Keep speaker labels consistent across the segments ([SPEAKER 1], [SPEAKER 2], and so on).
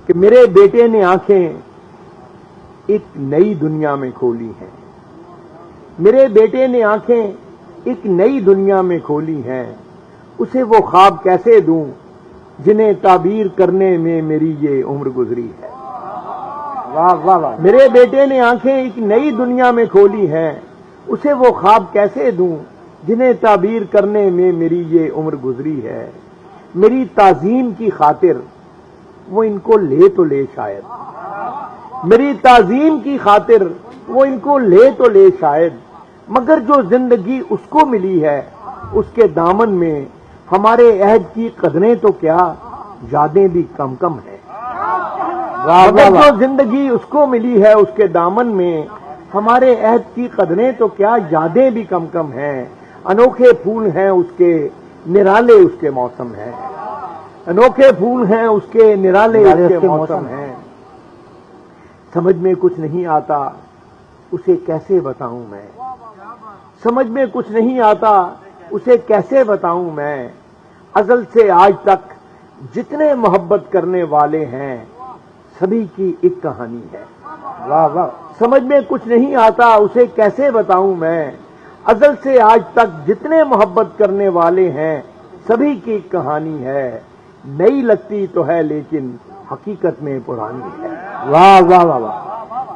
[SPEAKER 1] کہ میرے بیٹے نے آنکھیں ایک نئی دنیا میں کھولی ہیں، میرے بیٹے نے آنکھیں ایک نئی دنیا میں کھولی ہیں، اسے وہ خواب کیسے دوں جنہیں تعبیر کرنے میں میری یہ عمر گزری ہے۔
[SPEAKER 2] واہ واہ واہ،
[SPEAKER 1] میرے بیٹے نے آنکھیں ایک نئی دنیا میں کھولی ہیں، اسے وہ خواب کیسے دوں جنہیں تعبیر کرنے میں میری یہ عمر گزری ہے۔ میری تعظیم کی خاطر وہ ان کو لے تو لے شاید، میری تعظیم کی خاطر وہ ان کو لے تو لے شاید، مگر جو زندگی اس کو ملی ہے اس کے دامن میں ہمارے عہد کی قدریں تو کیا یادیں بھی کم کم ہیں۔ مگر جو زندگی اس کو ملی ہے اس کے دامن میں ہمارے عہد کی قدریں تو کیا یادیں بھی کم کم ہیں۔ انوکھے پھول ہیں اس کے نرالے اس کے موسم ہیں، انوکھے پھول ہیں اس کے نرالے اس کے موسم ہیں۔ سمجھ میں کچھ نہیں آتا اسے کیسے بتاؤں میں، سمجھ میں کچھ نہیں آتا اسے کیسے بتاؤں میں۔ ازل سے آج تک جتنے محبت کرنے والے ہیں سبھی کی ایک کہانی ہے۔
[SPEAKER 2] واہ واہ،
[SPEAKER 1] سمجھ میں کچھ نہیں آتا اسے کیسے بتاؤں میں۔ ازل سے آج تک جتنے محبت کرنے والے ہیں سبھی کی ایک کہانی ہے، نئی لگتی تو ہے لیکن حقیقت میں پرانی ہے۔
[SPEAKER 2] واہ واہ واہ واہ،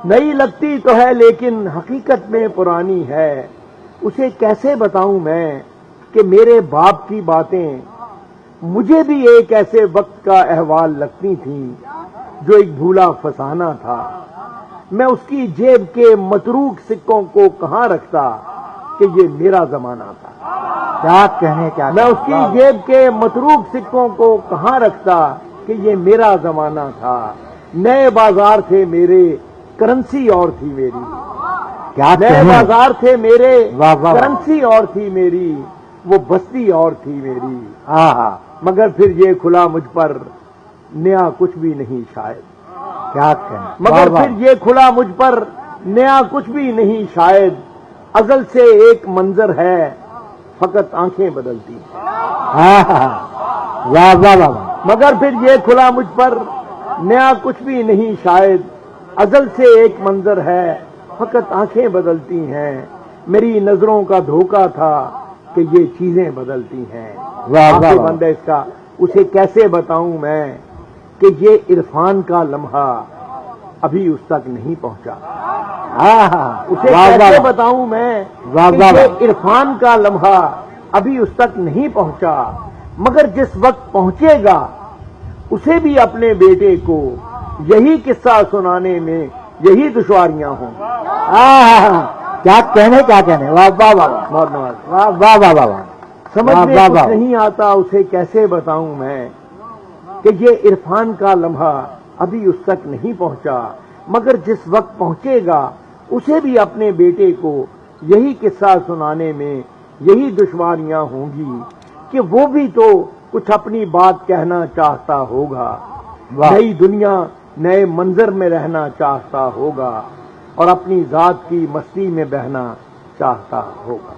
[SPEAKER 1] نئی لگتی تو ہے لیکن حقیقت میں پرانی ہے۔ اسے کیسے بتاؤں میں کہ میرے باپ کی باتیں مجھے بھی ایک ایسے وقت کا احوال لگتی تھیں جو ایک بھولا فسانہ تھا۔ میں اس کی جیب کے متروک سکوں کو کہاں رکھتا کہ یہ میرا زمانہ تھا۔
[SPEAKER 2] کیا کہنے، کیا
[SPEAKER 1] میں اس کی جیب کے متروک سکوں کو کہاں رکھتا کہ یہ میرا زمانہ تھا۔ نئے بازار تھے میرے، کرنسی اور تھی میری،
[SPEAKER 2] کیا
[SPEAKER 1] نئے
[SPEAKER 2] کہنے،
[SPEAKER 1] بازار تھے میرے،
[SPEAKER 2] واہ واہ،
[SPEAKER 1] کرنسی اور تھی میری، وہ بستی اور تھی میری،
[SPEAKER 2] ہاں ہاں،
[SPEAKER 1] مگر پھر یہ کھلا مجھ پر نیا کچھ بھی نہیں شاید،
[SPEAKER 2] کیا کہنے،
[SPEAKER 1] مگر
[SPEAKER 2] واہ
[SPEAKER 1] پھر یہ کھلا مجھ پر نیا کچھ بھی نہیں شاید۔ ازل سے ایک منظر ہے فقط آنکھیں بدلتی ہیں،
[SPEAKER 2] ہاں ہاں، واہ واہ واہ،
[SPEAKER 1] مگر پھر یہ کھلا مجھ پر نیا کچھ بھی نہیں شاید۔ ازل سے ایک منظر ہے فقط آنکھیں بدلتی ہیں، میری نظروں کا دھوکہ تھا کہ یہ چیزیں بدلتی ہیں۔
[SPEAKER 2] واہ واہ
[SPEAKER 1] آنکھیں
[SPEAKER 2] واہ،
[SPEAKER 1] بند ہے اس کا، اسے کیسے بتاؤں میں کہ یہ عرفان کا لمحہ ابھی اس تک نہیں پہنچا۔
[SPEAKER 2] ہاں ہاں،
[SPEAKER 1] اسے
[SPEAKER 2] واہ
[SPEAKER 1] کیسے
[SPEAKER 2] واہ،
[SPEAKER 1] بتاؤں میں
[SPEAKER 2] واہ
[SPEAKER 1] کہ
[SPEAKER 2] واہ،
[SPEAKER 1] یہ عرفان کا لمحہ ابھی اس تک نہیں پہنچا، مگر جس وقت پہنچے گا اسے بھی اپنے بیٹے کو یہی قصہ سنانے میں یہی دشواریاں ہوں۔
[SPEAKER 2] ہاں ہاں، کیا کہنے، کیا کہنے، واہ واہ واہ،
[SPEAKER 1] بہت نواز،
[SPEAKER 2] واہ واہ واہ واہ،
[SPEAKER 1] سمجھ
[SPEAKER 2] واہ
[SPEAKER 1] میں
[SPEAKER 2] واہ
[SPEAKER 1] کچھ
[SPEAKER 2] واہ،
[SPEAKER 1] نہیں آتا اسے کیسے بتاؤں میں کہ یہ عرفان کا لمحہ ابھی اس تک نہیں پہنچا، مگر جس وقت پہنچے گا اسے بھی اپنے بیٹے کو یہی قصہ سنانے میں یہی دشواریاں ہوں گی کہ وہ بھی تو کچھ اپنی بات کہنا چاہتا ہوگا،
[SPEAKER 2] واہ،
[SPEAKER 1] نئی دنیا نئے منظر میں رہنا چاہتا ہوگا اور اپنی ذات کی مستی میں بہنا چاہتا ہوگا۔